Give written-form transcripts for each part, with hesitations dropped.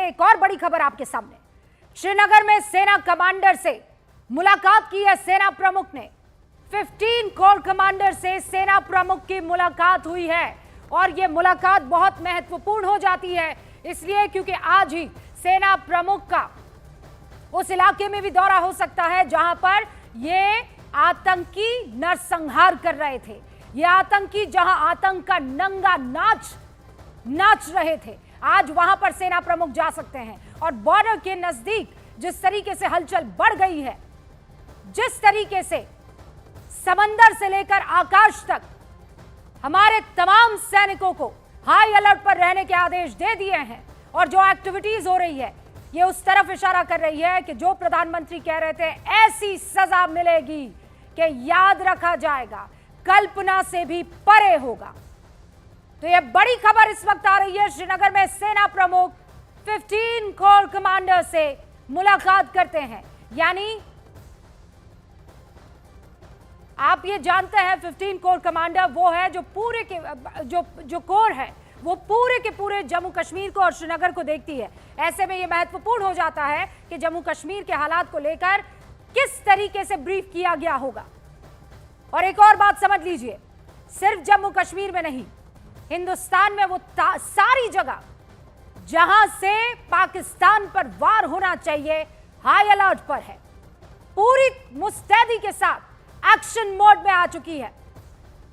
एक और बड़ी खबर आपके सामने। श्रीनगर में सेना कमांडर से मुलाकात की है सेना प्रमुख ने। 15 कोर कमांडर से सेना प्रमुख की मुलाकात हुई है और यह मुलाकात बहुत महत्वपूर्ण हो जाती है, इसलिए क्योंकि आज ही सेना प्रमुख का उस इलाके में भी दौरा हो सकता है जहां पर ये आतंकी नरसंहार कर रहे थे। ये आतंकी जहां आतंक का नंगा नाच रहे थे, आज वहां पर सेना प्रमुख जा सकते हैं। और बॉर्डर के नजदीक जिस तरीके से हलचल बढ़ गई है, जिस तरीके से समंदर से लेकर आकाश तक हमारे तमाम सैनिकों को हाई अलर्ट पर रहने के आदेश दे दिए हैं और जो एक्टिविटीज हो रही है ये उस तरफ इशारा कर रही है कि जो प्रधानमंत्री कह रहे थे ऐसी सजा मिलेगी कि याद रखा जाएगा, कल्पना से भी परे होगा। तो यह बड़ी खबर इस वक्त आ रही है। श्रीनगर में सेना प्रमुख 15 कोर कमांडर से मुलाकात करते हैं, यानी आप ये जानते हैं 15 कोर कमांडर वो है जो पूरे के जो कोर है वो पूरे के पूरे जम्मू कश्मीर को और श्रीनगर को देखती है। ऐसे में यह महत्वपूर्ण हो जाता है कि जम्मू कश्मीर के हालात को लेकर किस तरीके से ब्रीफ किया गया होगा। और एक और बात समझ लीजिए, सिर्फ जम्मू कश्मीर में नहीं, हिंदुस्तान में वो सारी जगह जहां से पाकिस्तान पर वार होना चाहिए हाई अलर्ट पर है, पूरी मुस्तैदी के साथ एक्शन मोड में आ चुकी है।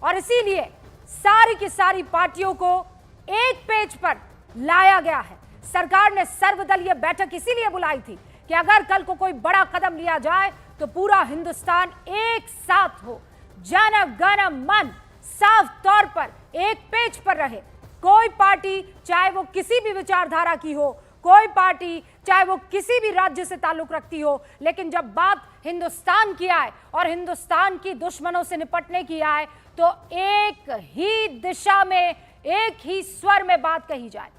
और इसीलिए सारी की सारी पार्टियों को एक पेज पर लाया गया है। सरकार ने सर्वदलीय बैठक इसीलिए बुलाई थी कि अगर कल को कोई बड़ा कदम लिया जाए तो पूरा हिंदुस्तान एक साथ हो, जन गण मन साफ तौर पर एक पेज पर रहे। कोई पार्टी चाहे वो किसी भी विचारधारा की हो, कोई पार्टी चाहे वो किसी भी राज्य से ताल्लुक रखती हो, लेकिन जब बात हिंदुस्तान की आए और हिंदुस्तान की दुश्मनों से निपटने की आए तो एक ही दिशा में, एक ही स्वर में बात कही जाए।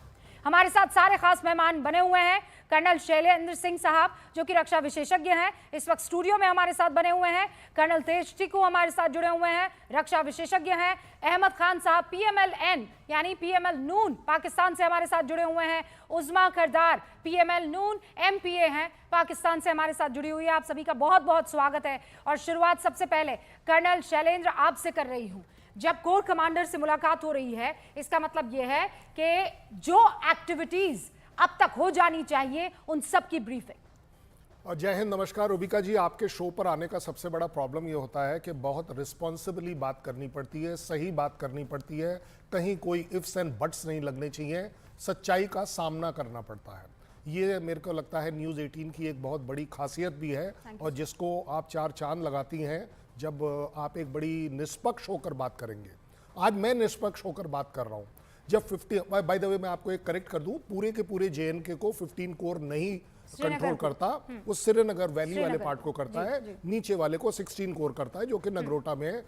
हमारे साथ सारे खास मेहमान बने हुए हैं। कर्नल शैलेंद्र सिंह साहब जो कि रक्षा विशेषज्ञ हैं, इस वक्त स्टूडियो में हमारे साथ बने हुए हैं। कर्नल तेज टिकू हमारे साथ जुड़े हुए हैं, रक्षा विशेषज्ञ हैं। अहमद खान साहब PMLN यानी PML नून पाकिस्तान से हमारे साथ जुड़े हुए हैं। उज़मा करदार PML नून MPA हैं, पाकिस्तान से हमारे साथ जुड़ी हुई है। आप सभी का बहुत बहुत स्वागत है। और शुरुआत सबसे पहले कर्नल शैलेंद्र आपसे कर रही हूँ। जब कोर कमांडर से मुलाकात हो रही है, इसका मतलब यह है कि जो एक्टिविटीज अब तक हो जानी चाहिए उन सब की ब्रीफिंग। जय हिंद, नमस्कार। रूबिका जी, आपके शो पर आने का सबसे बड़ा प्रॉब्लम ये होता है कि बहुत रिस्पॉन्सिबली बात करनी पड़ती है, सही बात करनी पड़ती है, कहीं कोई इफ्स एंड बट्स नहीं लगने चाहिए, सच्चाई का सामना करना पड़ता है। ये मेरे को लगता है न्यूज़ 18 की एक बहुत बड़ी खासियत भी है और जिसको आप चार चांद लगाती हैं जब आप एक बड़ी निष्पक्ष होकर बात करेंगे। आज मैं निष्पक्ष होकर बात कर रहा हूँ। जब 50, बाय द वे मैं आपको एक करेक्ट कर दूं, पूरे के पूरे JNK को 15 कोर नहीं कंट्रोल करता, वो श्रीनगर वैली वाले पार्ट को करता है, नीचे वाले को 16 कोर करता है, जो कि नगरोटा में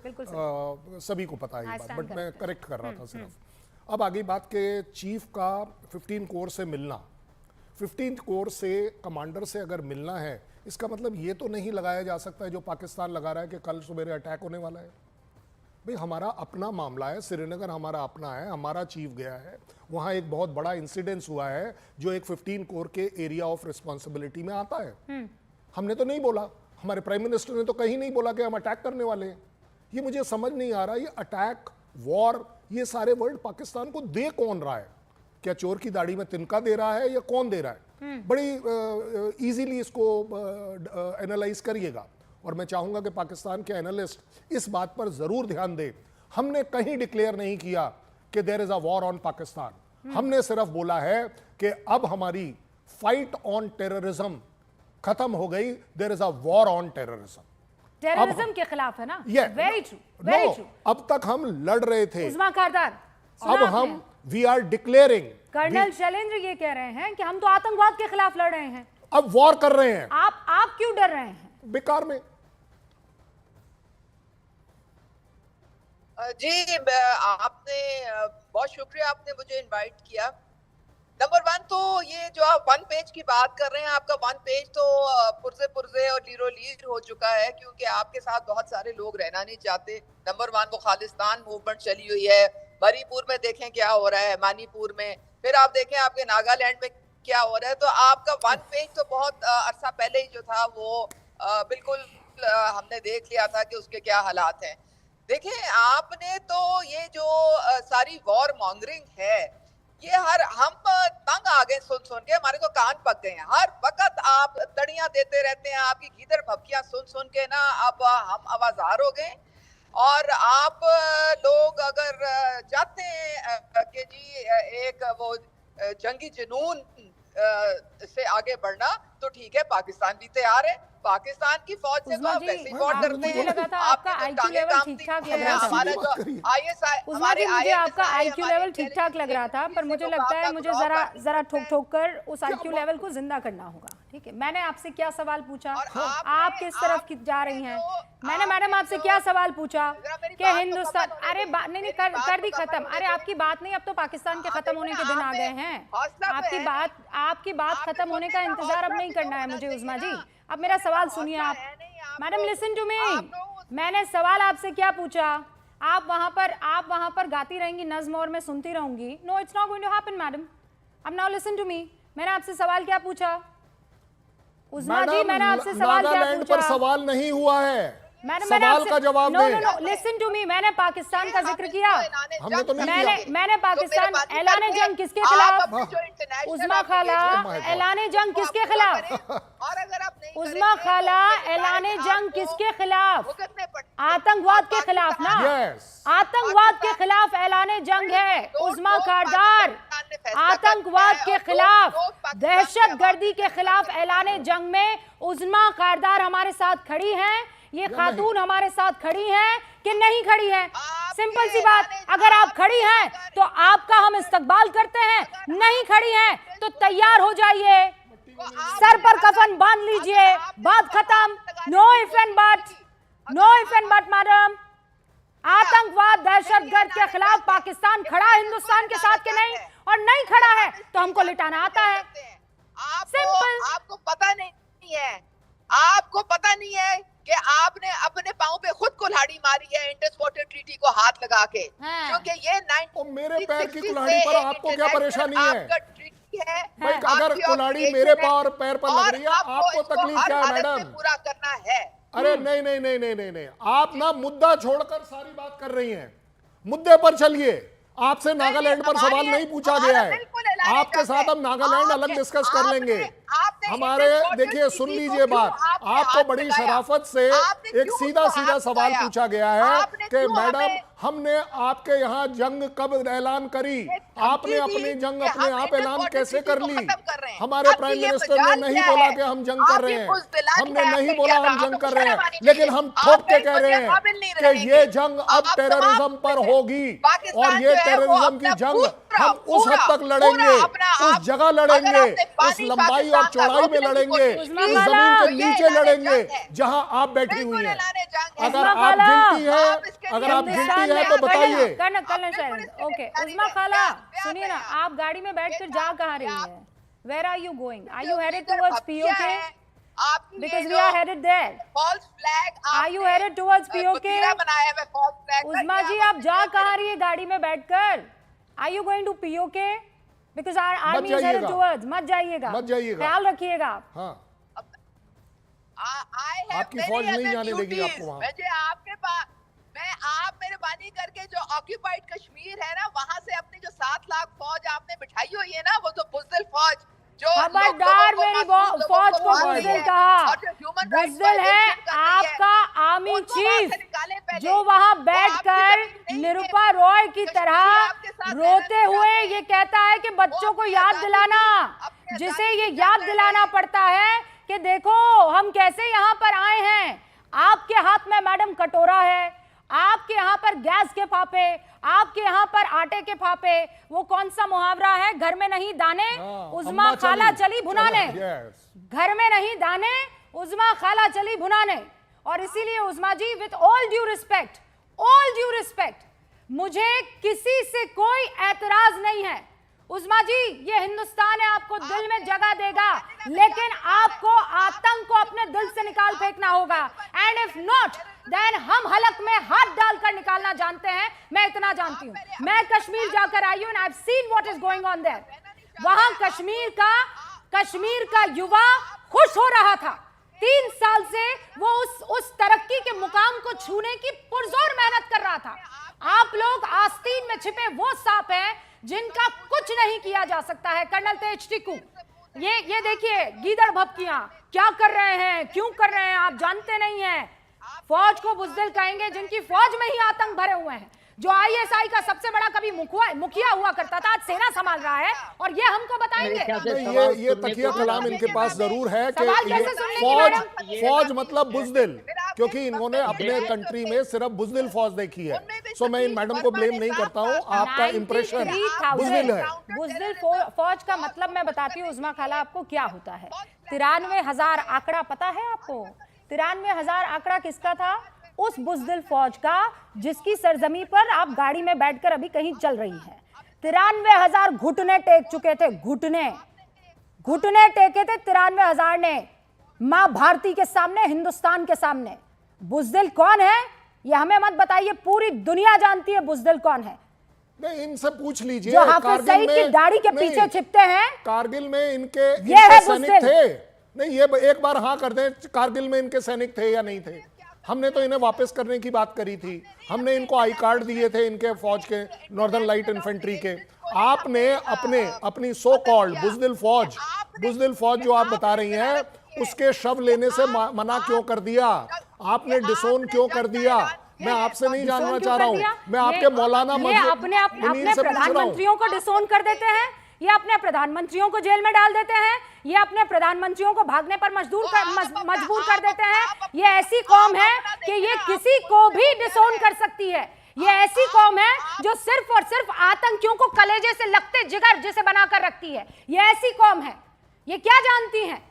सभी को पता है ये बात, बट मैं करेक्ट कर रहा था सिर्फ। अब आगे बात के चीफ का 15 कोर से मिलना, 15 कोर से कमांडर से अगर मिलना है, इसका मतलब ये तो नहीं लगाया जा सकता है जो पाकिस्तान लगा रहा है कि कल सुबह अटैक होने वाला है। भाई हमारा अपना मामला है, श्रीनगर हमारा अपना है, हमारा चीफ गया है, वहाँ एक बहुत बड़ा इंसिडेंस हुआ है जो एक 15 कोर के एरिया ऑफ रिस्पॉन्सिबिलिटी में आता है। हमने तो नहीं बोला, हमारे प्राइम मिनिस्टर ने तो कहीं नहीं बोला कि हम अटैक करने वाले हैं। ये मुझे समझ नहीं आ रहा, ये अटैक, वॉर, ये सारे वर्ड पाकिस्तान को दे कौन रहा है? क्या चोर की दाढ़ी में तिनका दे रहा है या कौन दे रहा है? बड़ी इजीली इसको एनालाइज करिएगा और मैं चाहूंगा कि पाकिस्तान के एनालिस्ट इस बात पर जरूर ध्यान दें। हमने कहीं डिक्लेयर नहीं किया कि there is a war on Pakistan. हमने सिर्फ बोला है कि अब हमारी फाइट ऑन टेररिज्म खत्म हो गई, there is a war on terrorism. Terrorism के खिलाफ है ना? Very true, very true. अब तक हम लड़ रहे थे, अब हम we are declaring. Colonel Shailendra ये कह रहे हैं कि हम तो आतंकवाद के खिलाफ लड़ रहे हैं, अब वॉर कर रहे हैं। आप क्यों डर रहे हैं? बेकार में जी, आपने बहुत शुक्रिया, आपने मुझे इनवाइट किया। नंबर 1 तो ये जो आप 1 पेज की बात कर रहे हैं, आपका 1 पेज तो पुरजे पुरजे और लीरो लीर हो चुका है, क्योंकि आपके साथ बहुत सारे लोग रहना नहीं चाहते। नंबर 1 वो खालिस्तान मूवमेंट चली हुई है, मणिपुर में देखें क्या हो रहा है, मणिपुर में, फिर आप देखें आपके नागालैंड में क्या हो रहा है। तो आपका वन पेज तो बहुत अरसा पहले ही जो था वो बिल्कुल हमने देख लिया था कि उसके क्या हालात हैं। देखिए, आपने तो ये जो सारी वॉर मॉन्गरिंग है, ये हम तंग आ गए सुन सुन के, हमारे तो कान पक गए हैं। हर वक्त आप तड़ियां देते रहते हैं, आपकी गीदड़ भपकियां सुन सुन के ना अब हम आवाजार हो गए। और आप लोग अगर चाहते हैं कि जी एक वो जंगी जुनून से आगे बढ़ना, तो ठीक है, पाकिस्तान भी तैयार है। पाकिस्तान की फौज से तो आप वैसे ही वॉर करते हैं। मुझे लगा था आपका आईक्यू लेवल ठीक-ठाक लग रहा था। हमारा जो ISI, उस्मा जी, मुझे आपका आईक्यू लेवल ठीक-ठाक लग रहा था, पर मुझे लगता है मुझे जरा ठोक कर उस आईक्यू लेवल को जिंदा करना होगा। ठीक है, मैंने आपसे क्या सवाल पूछा, आप किस तरफ जा रही हैं? मैंने मैडम आपसे क्या सवाल पूछा कि हिंदुस्तान, अरे नहीं कर दी खत्म। अरे आपकी बात नहीं, अब तो पाकिस्तान के खत्म होने के दिन आ गए हैं। आपकी बात खत्म होने का इंतजार अब नहीं करना है मुझे उस्मा जी। अब मेरा सवाल सुनिए आप। मैडम लिसन टू मी, मैंने सवाल आपसे क्या पूछा? आप वहां पर गाती रहेंगी नज्म और मैं सुनती रहूंगी? No, it's not going to happen madam. अब नाउ लिसन टू मी, मैंने आपसे सवाल क्या पूछा? उस्मा जी, मैंने आपसे सवाल क्या नागालैंड पूछा? पर सवाल नहीं हुआ है, मैंने सवाल का जवाब दें। नो, लिसन टू मी, मैंने पाकिस्तान का जिक्र किया। हमने तो नहीं किया। मैंने पाकिस्तान, ऐलान जंग किसके खिलाफ? उस्मा खाला, ऐलान जंग किसके खिलाफ? उस्मा खाला, ऐलान जंग किसके खिलाफ? आतंकवाद के खिलाफ ना? आतंकवाद के खिलाफ ऐलान जंग है उस्मा खारदार। आतंकवाद के खिलाफ, दहशतगर्दी के खिलाफ ऐलान जंग में उस्मा खारदार हमारे साथ खड़ी हैं। ये खातून हमारे साथ खड़ी हैं कि नहीं खड़ी हैं? सिंपल सी बात, अगर आप खड़ी हैं तो आपका हम इस्तकबाल करते हैं, नहीं खड़ी हैं तो तैयार हो जाइए, सर पर कफन बांध लीजिए, बात खत्म। Know if and but, know if and but madam. आतंकवाद, दहशतगर्द के खिलाफ पाकिस्तान खड़ा है हिंदुस्तान के साथ के नहीं, और नहीं खड़ा है तो हमको लिटाना आता है। सिंपल। आपको पता नहीं है, आपको पता नहीं है कि आपने अपने पांव पे खुद कुल्हाड़ी मारी है इंडस वाटर ट्रीटी को हाथ लगा के। क्योंकि ये मेरे पैर की कुल्हाड़ी पर आपको क्या परेशानी है? भाई, अगर कुल्हाड़ी मेरे पैर पर लग रही है, आपको तकलीफ क्या है मैडम? पूरा करना है। अरे नहीं, आप ना मुद्दा छोड़कर सारी बात कर रही हैं। मुद्दे पर चलिए। आपसे नागालैंड पर सवाल नहीं पूछा गया है, आपके साथ हम नागालैंड अलग डिस्कस कर लेंगे। हमारे देखिए, सुन लीजिए बात, आपको बड़ी शराफत से एक सीधा सवाल पूछा गया है कि मैडम, हमने आपके यहाँ जंग कब ऐलान करी? आपने अपनी जंग अपने आप ऐलान कैसे कर ली? हमारे प्राइम मिनिस्टर ने नहीं बोला कि हम जंग कर रहे हैं, हमने नहीं बोला हम जंग कर रहे हैं, लेकिन हम ठोक के कह रहे हैं कि ये जंग अब टेररिज्म पर होगी, और ये टेररिज्म की जंग हम उस हद तक लड़ेंगे, उस जगह लड़ेंगे, उस लंबाई और चौड़ाई में लड़ेंगे, इस जमीन के नीचे लड़ेंगे जहां आप बैठी हुई हैं। अगर आप गिल्टी है तो बताइए। ओके उस्मा खाला, सुनिए ना, आप गाड़ी में बैठकर जा कहाँ रही है? Where are you going? Are you headed towards POK? Because we are headed there. False flag. Are you headed towards POK? उस्मा जी, आप जा कहाँ रही है गाड़ी में बैठकर? Are you going to POK? Because our army is headed towards. मत जाइएगा, ख्याल रखिएगा। हाँ, आपकी फौज नहीं जाने देगी आपको वहाँ। आप मेहरबानी करके जो ऑक्यूपाइड कश्मीर है ना, वहां से अपनी जो 7 लाख फौज आपने बिठाई हुई है ना, वो तो बुज़दिल फौज जो खबरदार मेरी फौज को बुज़दिल कहा। बुज़दिल है आपका आर्मी चीफ, जो वहां बैठकर निरुपा रॉय की तरह रोते हुए ये कहता है कि बच्चों को याद दिलाना, जिसे ये याद दिलाना पड़ता है कि देखो हम कैसे यहाँ पर आए हैं। आपके हाथ में मैडम कटोरा है, आपके यहाँ पर गैस के फापे, आपके यहाँ पर आटे के फापे। वो कौन सा मुहावरा है, घर में नहीं दाने उस्मा खाला चली भुनाने। घर में नहीं दाने उस्मा खाला चली भुनाने। और इसीलिए उस्मा जी, विथ ऑल ड्यू रिस्पेक्ट, मुझे किसी से कोई एतराज नहीं है। उस्मा जी, ये हिंदुस्तान है, आपको दिल में जगह देगा, लेकिन आपको आतंक को अपने दिल से निकाल फेंकना होगा। एंड इफ नॉट, देन हम हलक में हाथ डालकर निकालना जानते हैं। मैं इतना जानती हूँ, मैं कश्मीर जाकर आई हूँ, and I have seen what is going on their. वहां कश्मीर का युवा खुश हो रहा था। 3 साल से वो उस तरक्की के मुकाम को छूने की पुरजोर मेहनत कर रहा था। आप लोग आस्तीन में छिपे वो सांप हैं जिनका कुछ नहीं किया जा सकता है। कर्नल तेज टिक्कू, ये देखिए गीदड़ भपकियां क्या कर रहे हैं, क्यों कर रहे हैं, आप जानते नहीं हैं। फौज को बुज़दिल कहेंगे जिनकी फौज में ही आतंक भरे हुए हैं। जो आईएसआई का सबसे बड़ा कभी मुखिया हुआ करता था, आज सेना संभाल रहा है और ये हमको बताएंगे। ये तकिया कलाम इनके पास जरूर है कि सवाल कैसे ये सुनने की फौज मतलब बुज़दिल, क्योंकि इन्होंने अपने कंट्री में सिर्फ बुज़दिल फौज देखी है। सो मैं इन मैडम को ब्लेम नहीं करता हूँ, आपका इंप्रेशन बुज़दिल है। बुज़दिल फौज का मतलब मैं बताती हूँ उज़मा खाला आपको क्या होता है। 93,000 आंकड़ा पता है आपको? 93,000 आंकड़ा किसका था? उस बुज़दिल फौज का जिसकी सरजमी पर आप गाड़ी में बैठकर अभी कहीं चल रही है। 93,000 घुटने टेक चुके थे, घुटने टेके थे 93,000 ने मां भारती के सामने, हिंदुस्तान के सामने। बुज़दिल कौन है ये हमें मत बताइए, पूरी दुनिया जानती है बुज़दिल कौन है। नहीं, इनसे पूछ लीजिए। जो हाफिज सईद की दाढ़ी के पीछे छिपते हैं, कारगिल में इनके बुज़दिल सैनिक थे। नहीं, ये एक बार हाँ कर दें, कारगिल में इनके सैनिक थे या नहीं थे? हमने तो इन्हें वापस करने की बात करी थी। हमने इनको आई कार्ड दिए थे इनके फौज के, नॉर्दर्न लाइट इन्फेंट्री के। आपने अपनी सो कॉल्ड बुज़दिल फौज जो आप बता रही हैं, उसके शव लेने से मना क्यों कर दिया? आपने डिसोन क्यों कर दिया? मैं आपसे नहीं जानना चाह रहा हूँ, मैं आपके मौलाना अपने प्रधानमंत्रियों को डिसोन कर देते हैं, ये अपने प्रधानमंत्रियों को जेल में डाल देते हैं, ये अपने प्रधानमंत्रियों को भागने पर मजबूर कर देते हैं। ये ऐसी कौम है कि ये किसी को भी डिसोन कर सकती है। ये ऐसी कौम है जो सिर्फ और सिर्फ आतंकियों को कलेजे से लगते जिगर जैसे बनाकर रखती है। ये ऐसी कौम है। ये क्या जानती हैं?